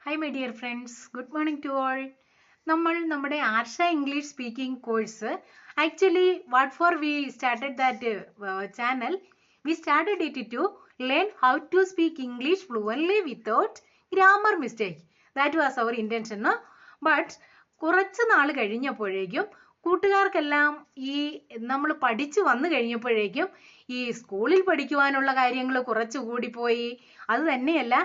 Hi my dear friends, good morning to all. നമ്മൾ നമ്മുടെ Arsha English speaking course actually what for we started that channel we started it to learn how to speak English fluently without grammar mistake. That was our intention. But കുറച്ച് നാൾ കഴിഞ്ഞപ്പോഴേക്കും കൂട്ടുകാർക്കെല്ലാം ഈ നമ്മൾ പഠിച്ചു വന്നു കഴിഞ്ഞപ്പോഴേക്കും ഈ സ്കൂളിൽ പഠിക്കുവാനുള്ള കാര്യങ്ങൾ കുറച്ച് കൂടിപ്പോയി. അത് തന്നെയല്ല,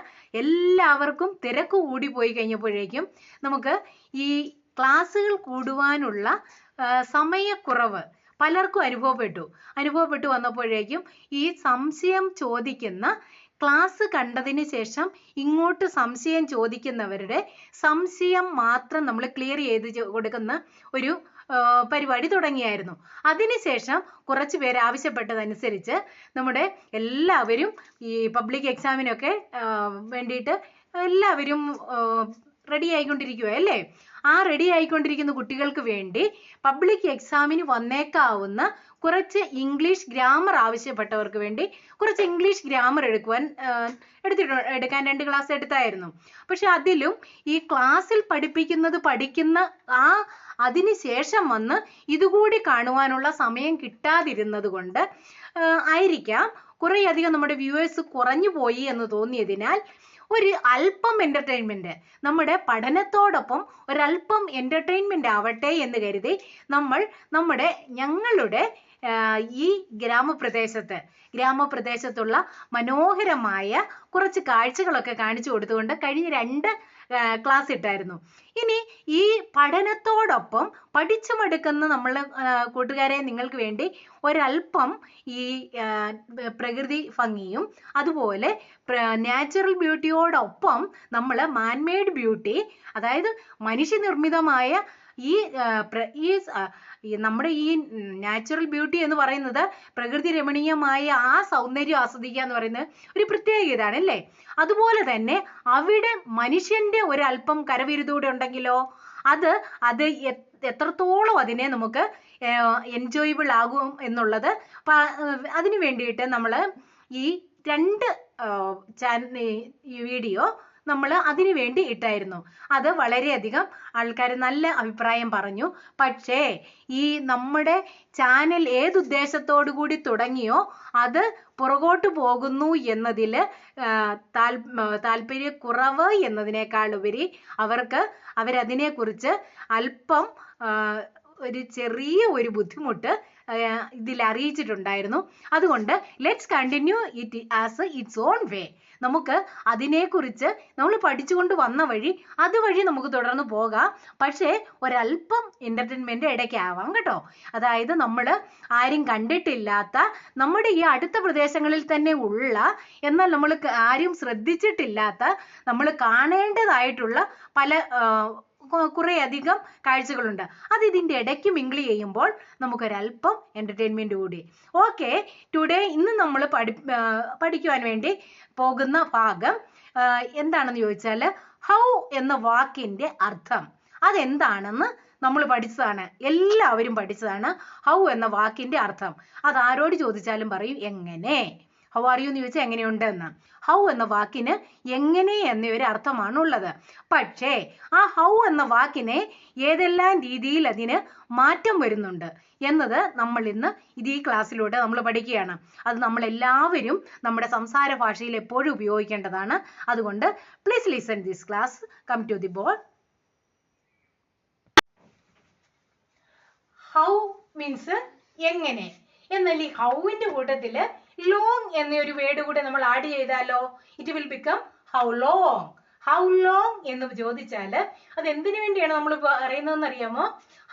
എല്ലാവർക്കും തിരക്ക് കൂടിപ്പോയി കഴിഞ്ഞപ്പോഴേക്കും നമുക്ക് ഈ ക്ലാസ്സുകൾ കൂടുവാനുള്ള സമയക്കുറവ് പലർക്കും അനുഭവപ്പെട്ടു വന്നപ്പോഴേക്കും ഈ സംശയം ചോദിക്കുന്ന ക്ലാസ് കണ്ടതിന് ശേഷം ഇങ്ങോട്ട് സംശയം ചോദിക്കുന്നവരുടെ സംശയം മാത്രം നമ്മൾ ക്ലിയർ ചെയ്ത് കൊടുക്കുന്ന ഒരു പരിപാടി തുടങ്ങിയായിരുന്നു. അതിനുശേഷം കുറച്ച് പേര് ആവശ്യപ്പെട്ടതനുസരിച്ച് നമ്മുടെ എല്ലാവരും ഈ പബ്ലിക് എക്സാമിനൊക്കെ വേണ്ടിയിട്ട് എല്ലാവരും റെഡി ആയിക്കൊണ്ടിരിക്കുക അല്ലേ? ആ റെഡി ആയിക്കൊണ്ടിരിക്കുന്ന കുട്ടികൾക്ക് വേണ്ടി പബ്ലിക് എക്സാമിന് വന്നേക്കാവുന്ന കുറച്ച് ഇംഗ്ലീഷ് ഗ്രാമർ ആവശ്യപ്പെട്ടവർക്ക് വേണ്ടി കുറച്ച് ഇംഗ്ലീഷ് ഗ്രാമർ എടുക്കാൻ 2 ക്ലാസ് എടുത്തായിരുന്നു. പക്ഷെ അതിലും ഈ ക്ലാസ്സിൽ പഠിക്കുന്ന അതിനുശേഷം വന്ന് ഇതുകൂടി കാണുവാനുള്ള സമയം കിട്ടാതിരുന്നത് കൊണ്ട് ആയിരിക്കാം കുറേയധികം നമ്മുടെ വ്യൂവേഴ്സ് കുറഞ്ഞു പോയി എന്ന് തോന്നിയതിനാൽ ഒരു അല്പം എന്റർടൈൻമെന്റ്, നമ്മുടെ പഠനത്തോടൊപ്പം ഒരല്പം എന്റർടൈൻമെന്റ് ആവട്ടെ എന്ന് കരുതി ഞങ്ങളുടെ ഈ ഗ്രാമപ്രദേശത്തുള്ള മനോഹരമായ കുറച്ച് കാഴ്ചകളൊക്കെ കാണിച്ചു കൊടുത്തുകൊണ്ട് കഴിഞ്ഞ 2 ക്ലാസ് ഇട്ടായിരുന്നു. ഇനി ഈ പഠനത്തോടൊപ്പം പഠിച്ചു മടുക്കുന്ന നമ്മളെ കൂട്ടുകാരെ നിങ്ങൾക്ക് വേണ്ടി ഒരല്പം ഈ പ്രകൃതി ഭംഗിയും അതുപോലെ നാച്ചുറൽ ബ്യൂട്ടിയോടൊപ്പം നമ്മൾ മാൻമെയ്ഡ് ബ്യൂട്ടി, അതായത് മനുഷ്യനിർമ്മിതമായ നമ്മുടെ ഈ നാച്ചുറൽ ബ്യൂട്ടി എന്ന് പറയുന്നത് പ്രകൃതി രമണീയമായ ആ സൗന്ദര്യം ആസ്വദിക്കുക എന്ന് പറയുന്നത് ഒരു പ്രത്യേകതയാണ് അല്ലേ? അതുപോലെ തന്നെ അവിടെ മനുഷ്യന്റെ ഒരല്പം കരവിരുതൂടെ ഉണ്ടെങ്കിലോ അത് എത്രത്തോളം അതിനെ നമുക്ക് എൻജോയബിൾ ആകും എന്നുള്ളത് അതിനു വേണ്ടിയിട്ട് നമ്മൾ ഈ 2 വീഡിയോ നമ്മൾ അതിനു വേണ്ടി ഇട്ടായിരുന്നു. അത് വളരെയധികം ആൾക്കാർ നല്ല അഭിപ്രായം പറഞ്ഞു. പക്ഷേ ഈ നമ്മുടെ ചാനൽ ഏതുദ്ദേശത്തോടു കൂടി തുടങ്ങിയോ അത് പുറകോട്ട് പോകുന്നു എന്നതിൽ താല്പര്യക്കുറവ് എന്നതിനേക്കാൾ ഉപരി അവരതിനെക്കുറിച്ച് അല്പം ഒരു ചെറിയ ഒരു ബുദ്ധിമുട്ട് ഇതിൽ അറിയിച്ചിട്ടുണ്ടായിരുന്നു. അതുകൊണ്ട് let's continue it as it's on വേ. നമുക്ക് അതിനെക്കുറിച്ച് നമ്മൾ പഠിച്ചുകൊണ്ട് വന്ന അതുവഴി നമുക്ക് തുടർന്ന് പോകാം. പക്ഷേ ഒരല്പം എന്റർടൈൻമെന്റ് ഇടയ്ക്കാവാം കേട്ടോ. അതായത് നമ്മൾ ആരും കണ്ടിട്ടില്ലാത്ത നമ്മുടെ ഈ അടുത്ത പ്രദേശങ്ങളിൽ തന്നെ ഉള്ള എന്നാൽ നമ്മൾ ആരും ശ്രദ്ധിച്ചിട്ടില്ലാത്ത നമ്മൾ കാണേണ്ടതായിട്ടുള്ള പല കുറേ അധികം കാഴ്ചകളുണ്ട്. അത് ഇതിൻ്റെ ഇടയ്ക്ക് മിങ്കിൾ ചെയ്യുമ്പോൾ നമുക്കൊരല്പം എന്റർടൈൻമെന്റ് കൂടി. ഓക്കെ, ഇന്ന് നമ്മൾ പഠിക്കുവാൻ വേണ്ടി പോകുന്ന ഭാഗം എന്താണെന്ന് ചോദിച്ചാൽ ഹൗ എന്ന വാക്കിന്റെ അർത്ഥം അതെന്താണെന്ന് നമ്മൾ പഠിച്ചതാണ്. എല്ലാവരും പഠിച്ചതാണ് ഹൗ എന്ന വാക്കിന്റെ അർത്ഥം. അത് ആരോട് ചോദിച്ചാലും പറയും എങ്ങനെ. ഹൗ ആർ യു എന്ന് ചോദിച്ചാൽ എങ്ങനെയുണ്ട് എന്ന്. ഹൗ എന്ന വാക്കിന് എങ്ങനെ എന്നൊരു അർത്ഥമാണുള്ളത്. പക്ഷേ ആ ഹൗ എന്ന വാക്കിനെ ഏതെല്ലാം രീതിയിൽ അതിന് മാറ്റം വരുന്നുണ്ട് എന്നത് നമ്മൾ ഇന്ന് ഈ ക്ലാസ്സിലൂടെ നമ്മൾ പഠിക്കുകയാണ്. അത് നമ്മൾ എല്ലാവരും നമ്മുടെ സംസാര ഭാഷയിൽ എപ്പോഴും ഉപയോഗിക്കേണ്ടതാണ്. അതുകൊണ്ട് please listen this class. Come to the board. How means എങ്ങനെ. എന്നാൽ ഈ ഹൗവിന്റെ കൂട്ടത്തില് ലോങ് എന്നൊരു വേർഡ് കൂടെ നമ്മൾ ആഡ് ചെയ്താലോ it will become how long. How long എന്ന് ചോദിച്ചാൽ അത് എന്തിനു വേണ്ടിയാണ് നമ്മൾ പറയുന്നതെന്ന് അറിയാമോ?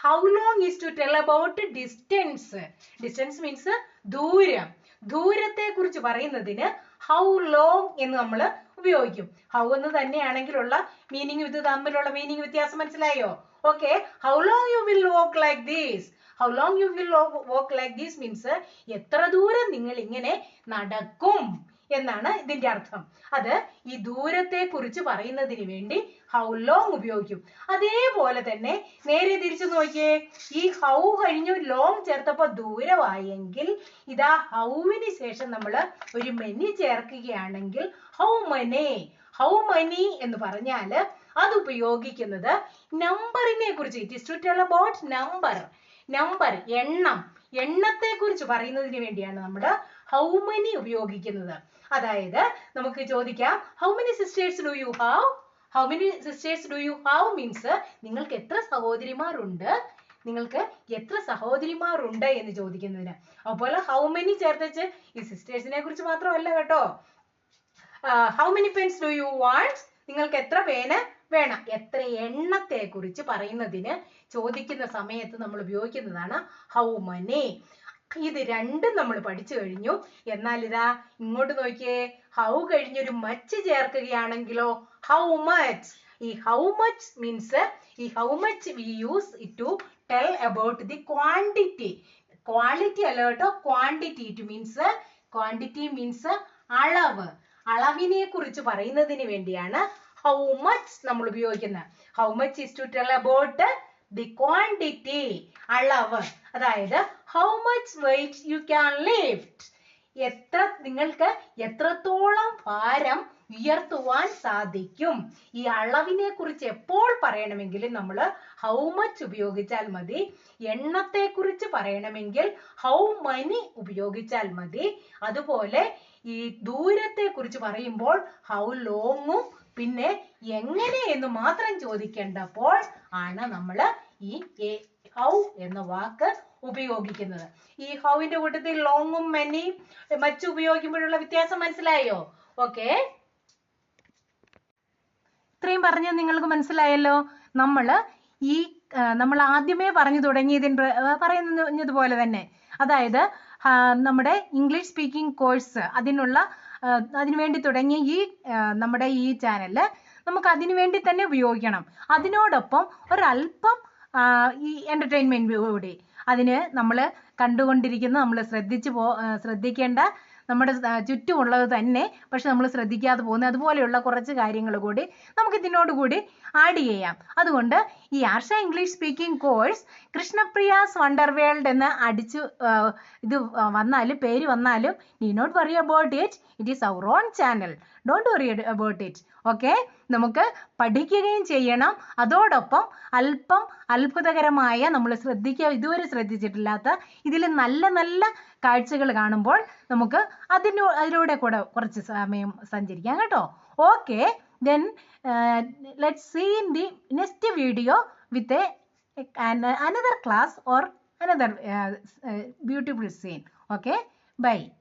How long is to tell about distance. Distance means ദൂരത്തെ കുറിച്ച് പറയുന്നതിന് ഹൗ ലോങ് എന്ന് നമ്മൾ ഉപയോഗിക്കും. ഹൗ എന്ന് തന്നെയാണെങ്കിലുള്ള മീനിങ് തമ്മിലുള്ള മീനിങ് വ്യത്യാസം മനസ്സിലായോ? Okay, how long you will walk like this. How long you will walk like this means എത്ര ദൂരം നിങ്ങൾ ഇങ്ങനെ നടക്കും എന്നാണ് ഇതിന്റെ അർത്ഥം. അത് ഈ ദൂരത്തെ കുറിച്ച് പറയുന്നതിന് വേണ്ടി ഹൗ ലോങ് ഉപയോഗിക്കും. അതേപോലെ തന്നെ നേരെ തിരിച്ചു നോക്കിയേ, ഈ ഹൗ കഴിഞ്ഞു ലോങ് ചേർത്തപ്പോ ദൂരമായെങ്കിൽ ഇതാ ഹൗവിന് ശേഷം നമ്മൾ ഒരു മെനി ചേർക്കുകയാണെങ്കിൽ ഹൗ ഹൗ മനി എന്ന് പറഞ്ഞാൽ അത് ഉപയോഗിക്കുന്നത് നമ്പറിനെ കുറിച്ച്. It is to tell about number എണ്ണത്തെ കുറിച്ച് പറയുന്നതിന് വേണ്ടിയാണ് നമ്മൾ ഹൗ മനി ഉപയോഗിക്കുന്നത്. അതായത് നമുക്ക് ചോദിക്കാം, how many sisters do you have? How many sisters do you have means നിങ്ങൾക്ക് എത്ര സഹോദരിമാരുണ്ട് എന്ന് ചോദിക്കുന്നതിന്. അതുപോലെ ഹൗ മെനി ചേർത്തച്ച് ഈ സിസ്റ്റേഴ്സിനെ കുറിച്ച് മാത്രമല്ല കേട്ടോ. How many pens do you want? നിങ്ങൾക്ക് എത്ര പേന വേണം? എത്ര എണ്ണത്തെ കുറിച്ച് പറയുന്നതിന് ചോദിക്കുന്ന സമയത്ത് നമ്മൾ ഉപയോഗിക്കുന്നതാണ് ഹൗ മനി. ഇത് രണ്ടും നമ്മൾ പഠിച്ചു കഴിഞ്ഞു. എന്നാൽ ഇതാ ഇങ്ങോട്ട് നോക്കിയേ, ഹൗ കഴിഞ്ഞൊരു മച്ച് ചേർക്കുകയാണെങ്കിലോ ഹൗ മച്ച്. ഈ ഹൗ മച്ച് മീൻസ് ഈ how much we use it to tell about the quantity. Quality അല്ല കേട്ടോ, quantity. It means quantity means അളവിനെ കുറിച്ച് പറയുന്നതിന് വേണ്ടിയാണ് ഹൗ മച്ച് നമ്മൾ ഉപയോഗിക്കുന്നത്. How much is to tell about the quantity, അളവ്. അതായത് how much weight you can lift, നിങ്ങൾക്ക് എത്രത്തോളം ഭാരം ഉയർത്തുവാൻ സാധിക്കും. ഈ അളവിനെ കുറിച്ച് എപ്പോൾ പറയണമെങ്കിലും നമ്മൾ ഹൗ മച്ച് ഉപയോഗിച്ചാൽ മതി. എണ്ണത്തെ കുറിച്ച് പറയണമെങ്കിൽ ഹൗ മനി ഉപയോഗിച്ചാൽ മതി. അതുപോലെ ഈ ദൂരത്തെ കുറിച്ച് പറയുമ്പോൾ ഹൗ ലോങ്ങും പിന്നെ എങ്ങനെ എന്ന് മാത്രം ചോദിക്കേണ്ടപ്പോൾ ആണ് നമ്മൾ ഈ ഹൗ എന്ന വാക്ക് ഉപയോഗിക്കുന്നത്. ഈ ഹൗവിന്റെ കൂട്ടത്തിൽ ലോങ്ങും മെനിയും മച്ച് ഉപയോഗിക്കുമ്പോഴുള്ള വ്യത്യാസം മനസ്സിലായോ? ഓക്കെ, ഇത്രയും പറഞ്ഞത് നിങ്ങൾക്ക് മനസ്സിലായല്ലോ. നമ്മൾ ആദ്യമേ പറഞ്ഞു പറയുന്നതുപോലെ തന്നെ, അതായത് നമ്മുടെ ഇംഗ്ലീഷ് സ്പീക്കിംഗ് കോഴ്സ് അതിനു വേണ്ടി തുടങ്ങിയ നമ്മുടെ ഈ ചാനല് നമുക്ക് അതിനു വേണ്ടി തന്നെ ഉപയോഗിക്കണം. അതിനോടൊപ്പം ഒരല്പം ഈ എന്റർടൈൻമെന്റ് കൂടി അതിന് നമ്മൾ കണ്ടുകൊണ്ടിരിക്കുന്ന നമ്മൾ ശ്രദ്ധിക്കേണ്ട നമ്മുടെ ചുറ്റുമുള്ളത് തന്നെ, പക്ഷെ നമ്മൾ ശ്രദ്ധിക്കാതെ പോകുന്നത് അതുപോലെയുള്ള കുറച്ച് കാര്യങ്ങൾ കൂടി നമുക്ക് ഇതിനോട് കൂടി ആഡ് ചെയ്യാം. അതുകൊണ്ട് ഈ Arsha English speaking course Krishnapriya's wonder world എന്ന് ഇത് പേര് വന്നാലും നീ not worry about it. It is our own channel. Don't worry about it. Okay, നമുക്ക് പഠിക്കുകയും ചെയ്യണം. അതോടൊപ്പം അല്പം അത്ഭുതകരമായ നമ്മൾ ഇതുവരെ ശ്രദ്ധിച്ചിട്ടില്ലാത്ത ഇതിൽ നല്ല നല്ല കാഴ്ചകൾ കാണുമ്പോൾ നമുക്ക് അതിലൂടെ കൂടെ കുറച്ച് സമയം സഞ്ചരിക്കാം കേട്ടോ. Okay, then let's see in the next video with another class or another beautiful scene. Okay, bye.